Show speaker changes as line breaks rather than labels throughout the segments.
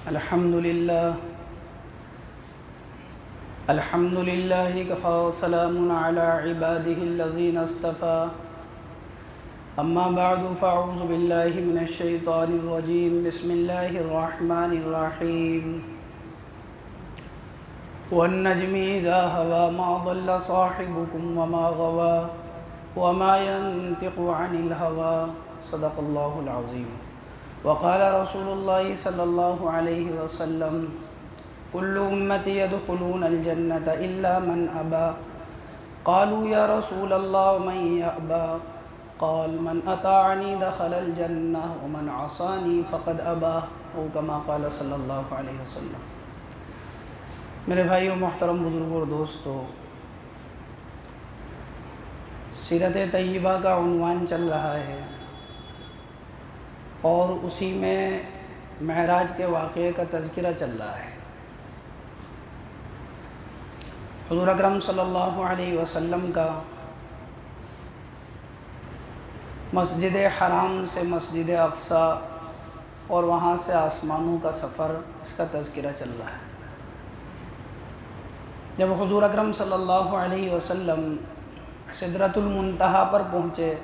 الحمدللہ کفا وسلام علی عباده الذین اصطفى اما بعد فاعوذ باللہ من الشیطان الرجیم بسم اللہ الرحمن الرحیم والنجم اذا هوى ما ضل صاحبكم وما غوى وما ينطق عن الهوى صدق اللہ العظیم وقال رسول اللہ صلی اللہ علیہ وسلم كل امتی يدخلون الجنة الا من ابى قالوا یا رسول اللہ من يأبى قال من اطاعنی دخل الجنة ومن عصانی فقد ابى او کما قال صلی اللہ علیہ وسلم۔ میرے بھائیو، محترم بزرگوں اور دوستو، سیرت طیبہ کا عنوان چل رہا ہے اور اسی میں معراج کے واقعے کا تذکرہ چل رہا ہے۔ حضور اکرم صلی اللہ علیہ وسلم کا مسجد حرام سے مسجد اقصیٰ اور وہاں سے آسمانوں کا سفر، اس کا تذکرہ چل رہا ہے۔ جب حضور اکرم صلی اللہ علیہ وسلم سدرۃ المنتہا پر پہنچے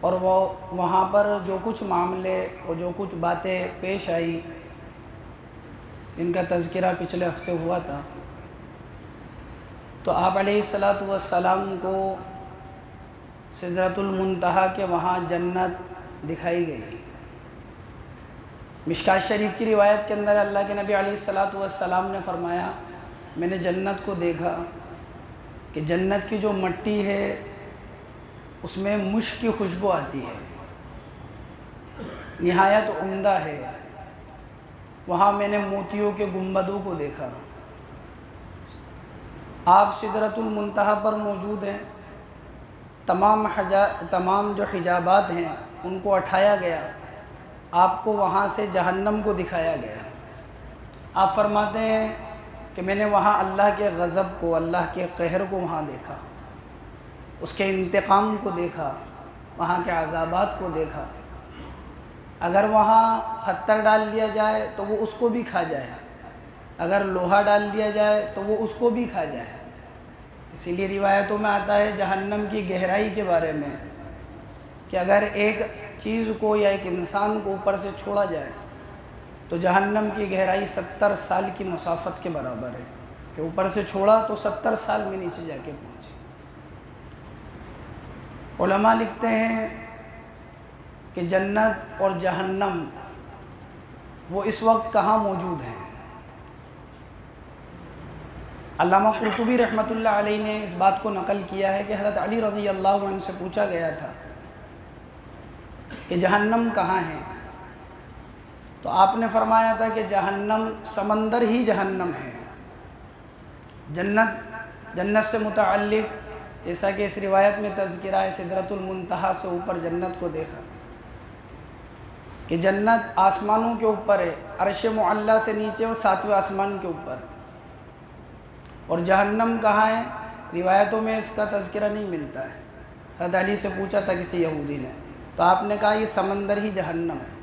اور وہ وہاں پر جو کچھ معاملے اور جو کچھ باتیں پیش آئی، ان کا تذکرہ پچھلے ہفتے ہوا تھا، تو آپ علیہ السلام کو سدرۃ المنتہا کے وہاں جنت دکھائی گئی۔ مشکات شریف کی روایت کے اندر اللہ کے نبی علیہ السلام نے فرمایا، میں نے جنت کو دیکھا کہ جنت کی جو مٹی ہے اس میں مشک کی خوشبو آتی ہے، نہایت عمدہ ہے۔ وہاں میں نے موتیوں کے گنبدوں کو دیکھا۔ آپ سدرۃ المنتہا پر موجود ہیں، تمام جو حجابات ہیں ان کو اٹھایا گیا، آپ کو وہاں سے جہنم کو دکھایا گیا۔ آپ فرماتے ہیں کہ میں نے وہاں اللہ کے غضب کو، اللہ کے قہر کو وہاں دیکھا، اس کے انتقام کو دیکھا، وہاں کے عذابات کو دیکھا۔ اگر وہاں پتھر ڈال دیا جائے تو وہ اس کو بھی کھا جائے، اگر لوہا ڈال دیا جائے تو وہ اس کو بھی کھا جائے۔ اسی لیے روایتوں میں آتا ہے جہنم کی گہرائی کے بارے میں کہ اگر ایک چیز کو یا ایک انسان کو اوپر سے چھوڑا جائے تو جہنم کی گہرائی 70 سال کی مسافت کے برابر ہے، کہ اوپر سے چھوڑا تو 70 سال میں نیچے جا کے پہنچے۔ علماء لکھتے ہیں کہ جنت اور جہنم وہ اس وقت کہاں موجود ہیں۔ علامہ قرطبی رحمۃ اللہ علیہ نے اس بات کو نقل کیا ہے کہ حضرت علی رضی اللہ عنہ سے پوچھا گیا تھا کہ جہنم کہاں ہے، تو آپ نے فرمایا تھا کہ جہنم سمندر ہی جہنم ہے۔ جنت سے متعلق جیسا کہ اس روایت میں تذکرہ ہے، سدرۃ المنتہا سے اوپر جنت کو دیکھا کہ جنت آسمانوں کے اوپر ہے، عرش معلیٰ سے نیچے اور 7ویں آسمان کے اوپر۔ اور جہنم کہاں ہے؟ روایتوں میں اس کا تذکرہ نہیں ملتا ہے۔ حضرت علی سے پوچھا تھا کسی یہودی نے، تو آپ نے کہا یہ سمندر ہی جہنم ہے۔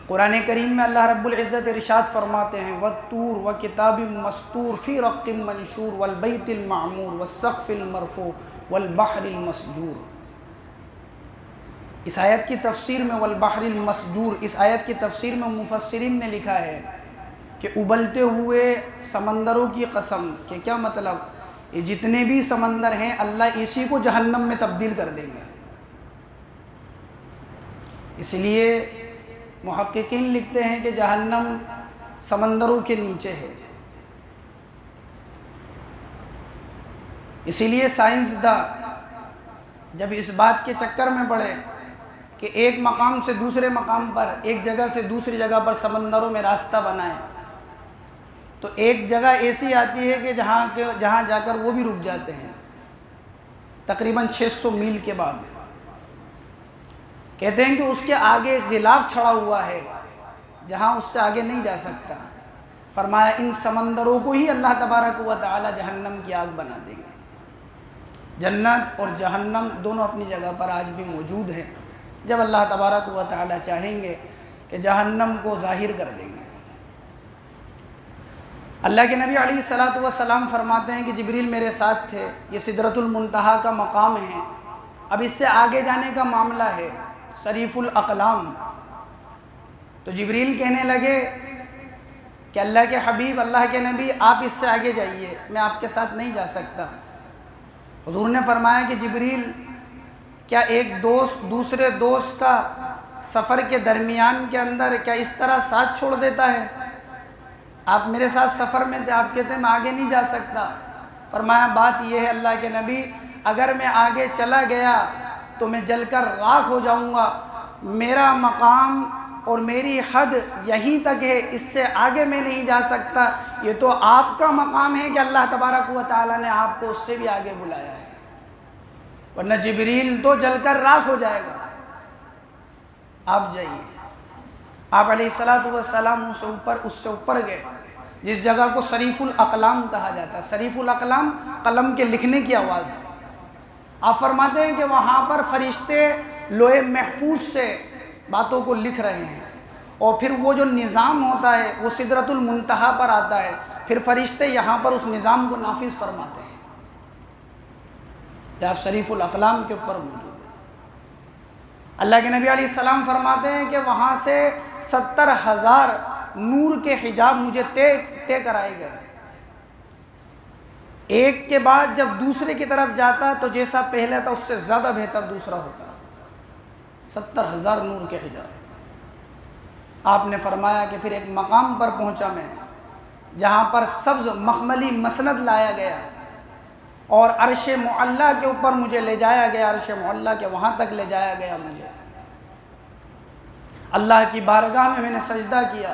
قرآن کریم میں اللہ رب العزت ارشاد فرماتے ہیں، وَالطُّورِ وَكِتَابٍ مَّسْطُورٍ فِي رَقٍّ مَّنشُورٍ وَالْبَيْتِ الْمَعْمُورِ وَالسَّقْفِ الْمَرْفُوعِ وَالْبَحْرِ الْمَسْجُورِ۔ اس آیت کی تفسیر میں والبحر المسجور، اس آیت کی تفسیر میں مفسرین نے لکھا ہے کہ ابلتے ہوئے سمندروں کی قسم، کہ کیا مطلب، یہ جتنے بھی سمندر ہیں اللہ اسی کو جہنم میں تبدیل کر دیں گے۔ اس لیے محققین لکھتے ہیں کہ جہنم سمندروں کے نیچے ہے۔ اسی لیے سائنسداں جب اس بات کے چکر میں پڑے کہ ایک مقام سے دوسرے مقام پر، ایک جگہ سے دوسری جگہ پر سمندروں میں راستہ بنائے، تو ایک جگہ ایسی آتی ہے کہ جہاں جا کر وہ بھی رک جاتے ہیں، تقریباً 600 میل کے بعد۔ کہتے ہیں کہ اس کے آگے غلاف چھڑا ہوا ہے جہاں اس سے آگے نہیں جا سکتا۔ فرمایا ان سمندروں کو ہی اللہ تبارک و تعالی جہنم کی آگ بنا دیں گے۔ جنت اور جہنم دونوں اپنی جگہ پر آج بھی موجود ہیں۔ جب اللہ تبارک و تعالی چاہیں گے کہ جہنم کو ظاہر کر دیں گے۔ اللہ کے نبی علیہ الصلوۃ والسلام فرماتے ہیں کہ جبریل میرے ساتھ تھے، یہ سدرۃ المنتہا کا مقام ہے، اب اس سے آگے جانے کا معاملہ ہے، صریف الاقلام۔ تو جبریل کہنے لگے کہ اللہ کے حبیب، اللہ کے نبی، آپ اس سے آگے جائیے، میں آپ کے ساتھ نہیں جا سکتا۔ حضور نے فرمایا کہ جبریل، کیا ایک دوست دوسرے دوست کا سفر کے درمیان کے اندر کیا اس طرح ساتھ چھوڑ دیتا ہے؟ آپ میرے ساتھ سفر میں تھے، آپ کہتے ہیں میں آگے نہیں جا سکتا۔ فرمایا بات یہ ہے اللہ کے نبی، اگر میں آگے چلا گیا تو میں جل کر راکھ ہو جاؤں گا، میرا مقام اور میری حد یہیں تک ہے، اس سے آگے میں نہیں جا سکتا۔ یہ تو آپ کا مقام ہے کہ اللہ تبارک و تعالیٰ نے آپ کو اس سے بھی آگے بلایا ہے، ورنہ جبریل تو جل کر راکھ ہو جائے گا۔ آپ جائیے۔ آپ علیہ الصلوۃ والسلام اس سے اوپر گئے، جس جگہ کو صریف الاقلام کہا جاتا ہے۔ صریف الاقلام قلم کے لکھنے کی آواز۔ آپ فرماتے ہیں کہ وہاں پر فرشتے لوح محفوظ سے باتوں کو لکھ رہے ہیں، اور پھر وہ جو نظام ہوتا ہے وہ سدرۃ المنتہا پر آتا ہے، پھر فرشتے یہاں پر اس نظام کو نافذ فرماتے ہیں کہ آپ شریف الاقلام کے اوپر موجود ہیں۔ اللہ کے نبی علیہ السلام فرماتے ہیں کہ وہاں سے 70,000 نور کے حجاب مجھے طے کرائے گئے، ایک کے بعد جب دوسرے کی طرف جاتا تو جیسا پہلے تھا اس سے زیادہ بہتر دوسرا ہوتا۔ 70,000 نور کے حجاب۔ آپ نے فرمایا کہ پھر ایک مقام پر پہنچا میں، جہاں پر سبز مخملی مسند لایا گیا اور عرش معلیٰ کے اوپر مجھے لے جایا گیا، عرش معلیٰ کے وہاں تک لے جایا گیا مجھے۔ اللہ کی بارگاہ میں نے سجدہ کیا۔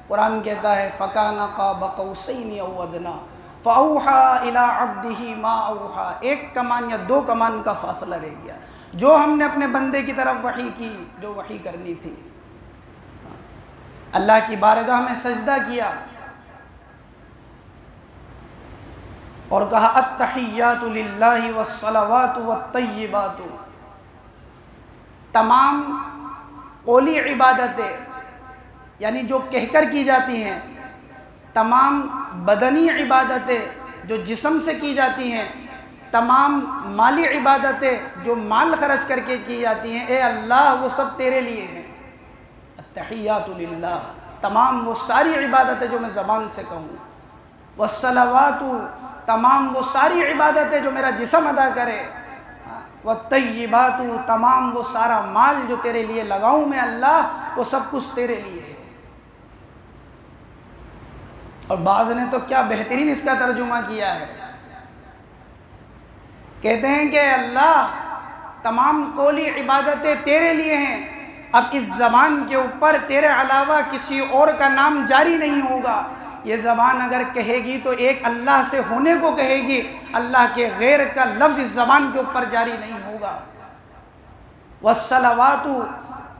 قرآن کہتا ہے فَكَانَ قَابَ قَوْسَيْنِ أَوْ أَدْنَىٰ فَأَوْحَىٰ إِلَىٰ عَبْدِهِ مَا أَوْحَىٰ۔ ایک کمان یا دو کمان کا فاصلہ رہ گیا، جو ہم نے اپنے بندے کی طرف وحی کی، جو وحی کرنی تھی۔ اللہ کی بارگاہ میں سجدہ کیا اور کہا التحیات للہ والصلوات والطیبات۔ تمام قولی عبادتیں یعنی جو کہہ کر کی جاتی ہیں، تمام بدنی عبادتیں جو جسم سے کی جاتی ہیں، تمام مالی عبادتیں جو مال خرچ کر کے کی جاتی ہیں، اے اللہ وہ سب تیرے لیے ہیں۔ التحیات للہ، تمام وہ ساری عبادتیں جو میں زبان سے کہوں، والصلوات، تمام وہ ساری عبادتیں جو میرا جسم ادا کرے، والطیبات، تمام وہ سارا مال جو تیرے لیے لگاؤں میں اللہ، وہ سب کچھ تیرے لیے ہے۔ اور بعض نے تو کیا بہترین اس کا ترجمہ کیا ہے، کہتے ہیں کہ اللہ تمام قولی عبادتیں تیرے لیے ہیں، اب اس زبان کے اوپر تیرے علاوہ کسی اور کا نام جاری نہیں ہوگا۔ یہ زبان اگر کہے گی تو ایک اللہ سے ہونے کو کہے گی، اللہ کے غیر کا لفظ اس زبان کے اوپر جاری نہیں ہوگا۔ والصلوات،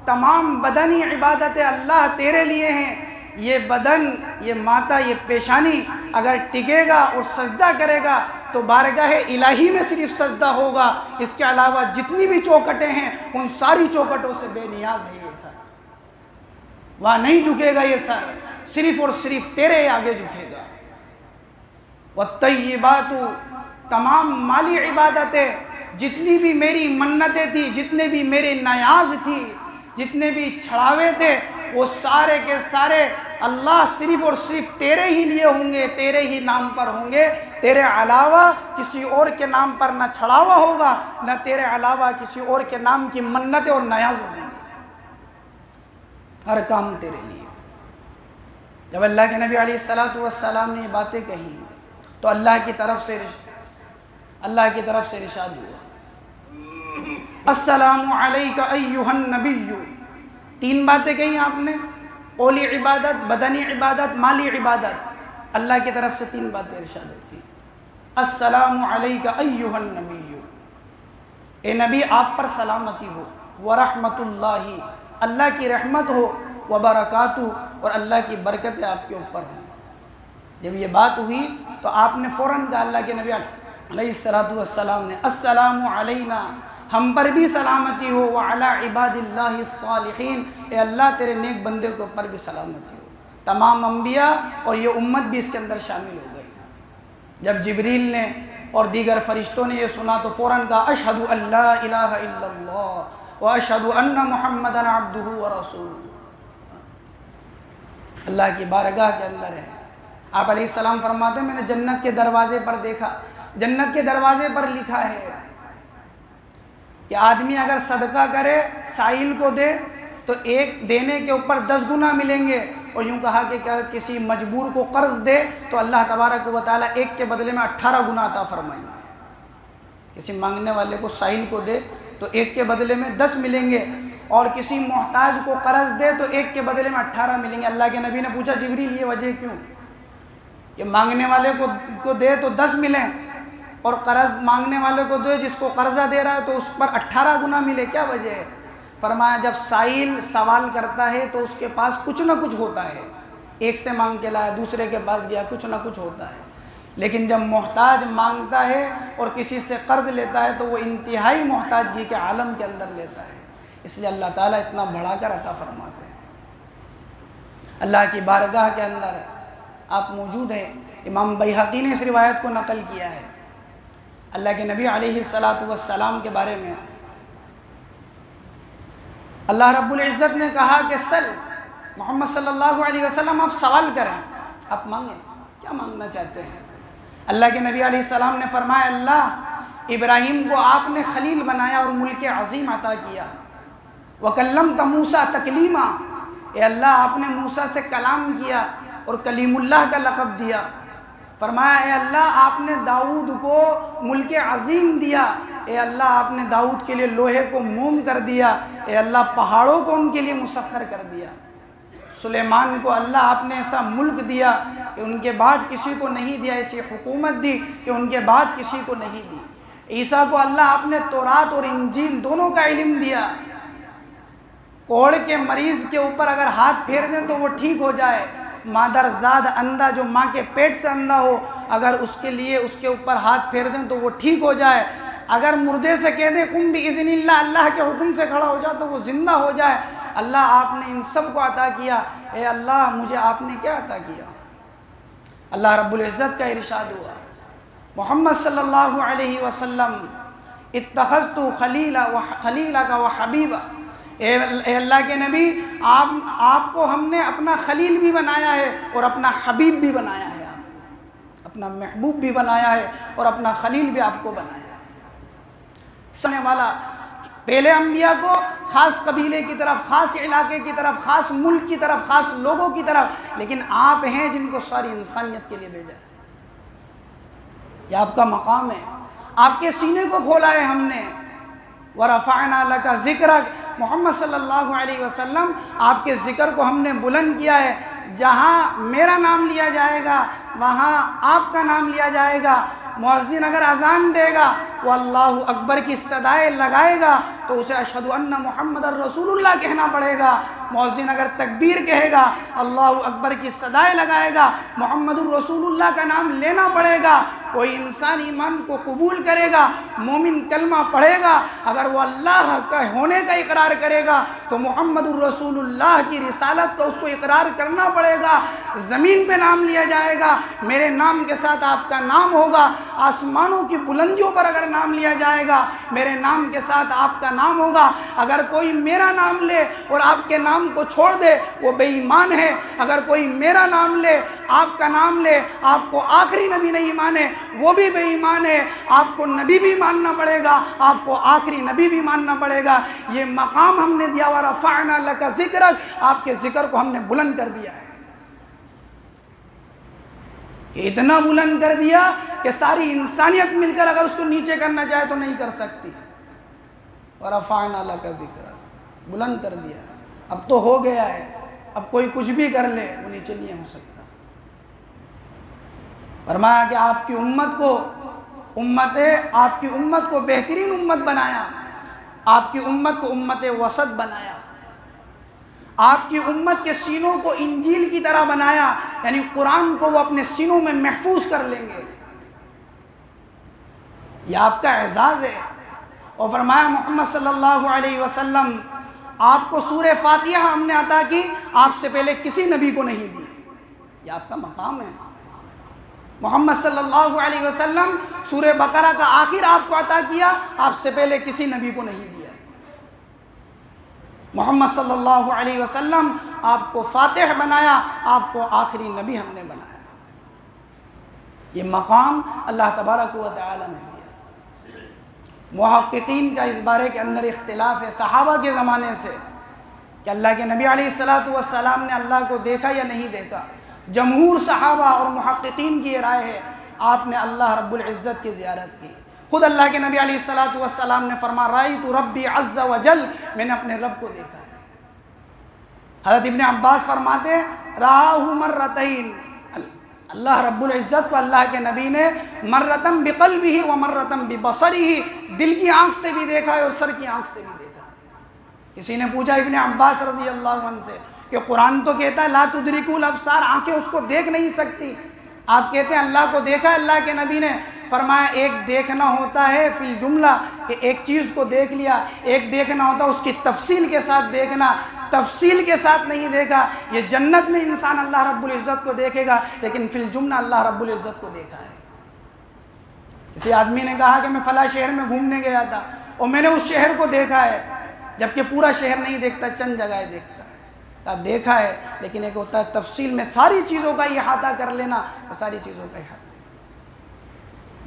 تمام بدنی عبادتیں اللہ تیرے لیے ہیں۔ یہ بدن، یہ ماتھا، یہ پیشانی اگر ٹکے گا اور سجدہ کرے گا تو بارگاہ الہی میں صرف سجدہ ہوگا، اس کے علاوہ جتنی بھی چوکٹیں ہیں ان ساری چوکٹوں سے بے نیاز ہے یہ سر، وہاں نہیں جھکے گا یہ سر، صرف اور صرف تیرے آگے جھکے گا۔ والطیبات، تمام مالی عبادتیں، جتنی بھی میری منتیں تھی، جتنے بھی میرے نیاز تھی، جتنے بھی چھڑاوے تھے، وہ سارے کے سارے اللہ صرف اور صرف تیرے ہی لیے ہوں گے، تیرے ہی نام پر ہوں گے۔ تیرے علاوہ کسی اور کے نام پر نہ چھڑاوا ہوگا، نہ تیرے علاوہ کسی اور کے نام کی منتیں اور نیاز ہوں گی، ہر کام تیرے لیے۔ جب اللہ کے نبی علیہ الصلوۃ والسلام نے یہ باتیں کہیں تو اللہ کی طرف سے ارشاد ہوا السلام علیک ایھا النبی۔ 3 باتیں کہیں آپ نے، قولی عبادت، بدنی عبادت، مالی عبادت، اللہ کی طرف سے 3 باتیں ارشاد ہوتی ہیں۔ السلام علیک ایھا النبی، اے نبی آپ پر سلامتی ہو، ورحمۃ اللہ، اللہ کی رحمت ہو، وبرکاتہ، اور اللہ کی برکتیں آپ کے اوپر ہوں۔ جب یہ بات ہوئی تو آپ نے فوراً کہا، اللہ کے نبی علیہ الصلوۃ والسلام نے السلام علینا ہم پر بھی سلامتی ہو، وعلی عباد اللہ الصالحین، اے اللہ تیرے نیک بندے کے اوپر بھی سلامتی ہو۔ تمام انبیاء اور یہ امت بھی اس کے اندر شامل ہو گئی۔ جب جبریل نے اور دیگر فرشتوں نے یہ سنا تو فوراً کہا اشہد ان لا الہ الا اللہ واشہد ان محمدا عبدہ ورسولہ۔ اللہ کی بارگاہ کے اندر ہے۔ آپ علیہ السلام فرماتے ہیں میں نے جنت کے دروازے پر دیکھا، جنت کے دروازے پر لکھا ہے کہ آدمی اگر صدقہ کرے سائل کو دے تو ایک دینے کے اوپر 10 گنا ملیں گے، اور یوں کہا کہ کسی مجبور کو قرض دے تو اللہ تبارک و تعالیٰ ایک کے بدلے میں 18 گنا عطا فرمائیں گے۔ کسی مانگنے والے کو سائل کو دے تو ایک کے بدلے میں 10 ملیں گے، اور کسی محتاج کو قرض دے تو ایک کے بدلے میں 18 ملیں گے۔ اللہ کے نبی نے پوچھا جبریل یہ وجہ کیوں کہ مانگنے والے کو دے تو 10 ملیں اور قرض مانگنے والے کو دے جس کو قرضہ دے رہا ہے تو اس پر 18 گنا ملے، کیا وجہ ہے؟ فرمایا جب سائل سوال کرتا ہے تو اس کے پاس کچھ نہ کچھ ہوتا ہے، ایک سے مانگ کے لایا دوسرے کے پاس گیا، کچھ نہ کچھ ہوتا ہے، لیکن جب محتاج مانگتا ہے اور کسی سے قرض لیتا ہے تو وہ انتہائی محتاجگی کے عالم کے اندر لیتا ہے، اس لیے اللہ تعالیٰ اتنا بڑھا کر عطا فرماتے ہیں۔ اللہ کی بارگاہ کے اندر آپ موجود ہیں۔ امام بیہقی نے اس روایت کو نقل کیا ہے اللہ کے نبی علیہ السلام کے بارے میں۔ اللہ رب العزت نے کہا کہ سل محمد صلی اللہ علیہ وسلم آپ سوال کریں، آپ مانگیں، کیا مانگنا چاہتے ہیں؟ اللہ کے نبی علیہ السلام نے فرمایا اللہ ابراہیم کو آپ نے خلیل بنایا اور ملک عظیم عطا کیا، وَكَلَّمْتَ مُوسَىٰ تَكْلِيمًا، اے اللہ آپ نے موسیٰ سے کلام کیا اور کلیم اللہ کا لقب دیا۔ فرمایا اے اللہ آپ نے داؤد کو ملک عظیم دیا، اے اللہ آپ نے داؤد کے لیے لوہے کو موم کر دیا، اے اللہ پہاڑوں کو ان کے لیے مسخر کر دیا۔ سلیمان کو اللہ آپ نے ایسا ملک دیا کہ ان کے بعد کسی کو نہیں دیا، ایسی حکومت دی کہ ان کے بعد کسی کو نہیں دی۔ عیسیٰ کو اللہ آپ نے تورات اور انجیل دونوں کا علم دیا، کوڑ کے مریض کے اوپر اگر ہاتھ پھیر دیں تو وہ ٹھیک ہو جائے، مادر زاد اندھا جو ماں کے پیٹ سے اندھا ہو اگر اس کے لیے اس کے اوپر ہاتھ پھیر دیں تو وہ ٹھیک ہو جائے، اگر مردے سے کہہ دیں قم بإذن اللہ، اللہ کے حکم سے کھڑا ہو جائے تو وہ زندہ ہو جائے۔ اللہ آپ نے ان سب کو عطا کیا، اے اللہ مجھے آپ نے کیا عطا کیا؟ اللہ رب العزت کا ارشاد ہوا محمد صلی اللہ علیہ وسلم اتخذت خلیلک و حبیبا، اے اللہ کے نبی آپ کو ہم نے اپنا خلیل بھی بنایا ہے اور اپنا حبیب بھی بنایا ہے، اپنا محبوب بھی بنایا ہے اور اپنا خلیل بھی آپ کو بنایا ہے۔ سنے والا پہلے انبیاء کو خاص قبیلے کی طرف، خاص علاقے کی طرف، خاص ملک کی طرف، خاص لوگوں کی طرف، لیکن آپ ہیں جن کو ساری انسانیت کے لیے بھیجا ہے۔ یہ آپ کا مقام ہے، آپ کے سینے کو کھولا ہے ہم نے۔ وَرَفَعْنَا لَكَ ذِكْرَكَ، محمد صلی اللہ علیہ وسلم آپ کے ذکر کو ہم نے بلند کیا ہے۔ جہاں میرا نام لیا جائے گا وہاں آپ کا نام لیا جائے گا۔ مؤذن اگر اذان دے گا وہ اللہ اکبر کی صدائے لگائے گا تو اسے اشہد ان محمد الرسول اللہ کہنا پڑے گا۔ مؤذن اگر تکبیر کہے گا اللہ اکبر کی صدائے لگائے گا، محمد الرسول اللہ کا نام لینا پڑے گا۔ کوئی انسان ایمان کو قبول کرے گا، مومن کلمہ پڑھے گا، اگر وہ اللہ کا ہونے کا اقرار کرے گا تو محمد الرسول اللہ کی رسالت کا اس کو اقرار کرنا پڑے گا۔ زمین پہ نام لیا جائے گا، میرے نام کے ساتھ آپ کا نام ہوگا۔ آسمانوں کی بلندیوں پر اگر نام لیا جائے گا میرے نام کے ساتھ آپ کا نام ہوگا۔ اگر کوئی میرا نام لے اور آپ کے نام کو چھوڑ دے وہ بے ایمان ہے۔ اگر کوئی میرا نام لے، آپ کا نام لے، آپ کو آخری نبی نہیں مانے وہ بھی بے ایمان ہے۔ آپ کو نبی بھی ماننا پڑے گا، آپ کو آخری نبی بھی ماننا پڑے گا۔ یہ مقام ہم نے دیا، وَرَفَعْنَا لَكَ ذِكْرَكَ، آپ کے ذکر کو ہم نے بلند کر دیا ہے، کہ اتنا بلند کر دیا کہ ساری انسانیت مل کر اگر اس کو نیچے کرنا چاہے تو نہیں کر سکتی۔ وَرَفَعْنَا لَكَ ذِكْرَكَ، بلند کر دیا۔ اب تو ہو گیا ہے، اب کوئی کچھ بھی کر لے وہ نیچے نہیں ہو سکتا۔ فرمایا کہ آپ کی امت کو بہترین امت بنایا، آپ کی امت کو امت وسط بنایا، آپ کی امت کے سینوں کو انجیل کی طرح بنایا، یعنی قرآن کو وہ اپنے سینوں میں محفوظ کر لیں گے۔ یہ آپ کا اعزاز ہے۔ اور فرمایا محمد صلی اللہ علیہ وسلم آپ کو سورہ فاتحہ ہم نے عطا کی، آپ سے پہلے کسی نبی کو نہیں دی۔ یہ آپ کا مقام ہے۔ محمد صلی اللہ علیہ وسلم سورہ بقرہ کا آخر آپ کو عطا کیا، آپ سے پہلے کسی نبی کو نہیں دیا۔ محمد صلی اللہ علیہ وسلم آپ کو فاتح بنایا، آپ کو آخری نبی ہم نے بنایا۔ یہ مقام اللہ تبارک و تعالی نے دیا۔ محققین کا اس بارے کے اندر اختلاف ہے صحابہ کے زمانے سے کہ اللہ کے نبی علیہ السلام نے اللہ کو دیکھا یا نہیں دیکھا۔ جمہور صحابہ اور محققین کی یہ رائے ہے آپ نے اللہ رب العزت کی زیارت کی۔ خود اللہ کے نبی علیہ السلام نے فرمایا رأیت ربی عز وجل، میں نے اپنے رب کو دیکھا ہے۔ حضرت ابن عباس فرماتے ہیں رآہ مرتین، اللہ رب العزت کو اللہ کے نبی نے مرتن بقلبہ و مرتن ببصرہ، دل کی آنکھ سے بھی دیکھا ہے اور سر کی آنکھ سے بھی دیکھا ہے۔ کسی نے پوچھا ابن عباس رضی اللہ عنہ سے کہ قرآن تو کہتا ہے لا تدرکوا الابصار، آنکھیں اس کو دیکھ نہیں سکتی، آپ کہتے ہیں اللہ کو دیکھا ہے۔ اللہ کے نبی نے فرمایا ایک دیکھنا ہوتا ہے فی الجملہ کہ ایک چیز کو دیکھ لیا، ایک دیکھنا ہوتا ہے اس کی تفصیل کے ساتھ دیکھنا، تفصیل کے ساتھ نہیں دیکھا۔ یہ جنت میں انسان اللہ رب العزت کو دیکھے گا، لیکن فی الجملہ اللہ رب العزت کو دیکھا ہے۔ کسی آدمی نے کہا کہ میں فلاں شہر میں گھومنے گیا تھا اور میں نے اس شہر کو دیکھا ہے، جبکہ پورا شہر نہیں دیکھتا، چند جگہیں دیکھتا ہے۔ دیکھا ہے، لیکن ایک ہوتا ہے تفصیل میں ساری چیزوں کا احاطہ کر لینا، ساری چیزوں کا احاطہ۔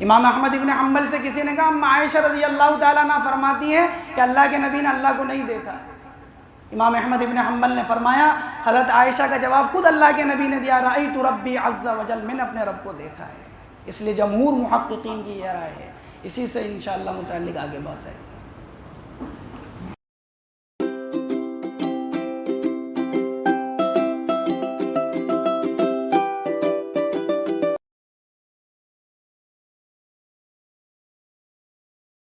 امام احمد ابن حنبل سے کسی نے کہا عائشہ رضی اللہ تعالیٰ عنہ فرماتی ہے کہ اللہ کے نبی نے اللہ کو نہیں دیکھا۔ امام احمد ابن حنبل نے فرمایا حضرت عائشہ کا جواب خود اللہ کے نبی نے دیا رأیت ربی عز وجل، میں نے اپنے رب کو دیکھا ہے۔ اس لیے جمہور محققین کی یہ رائے ہے، اسی سے انشاءاللہ متعلق آگے بات ہے۔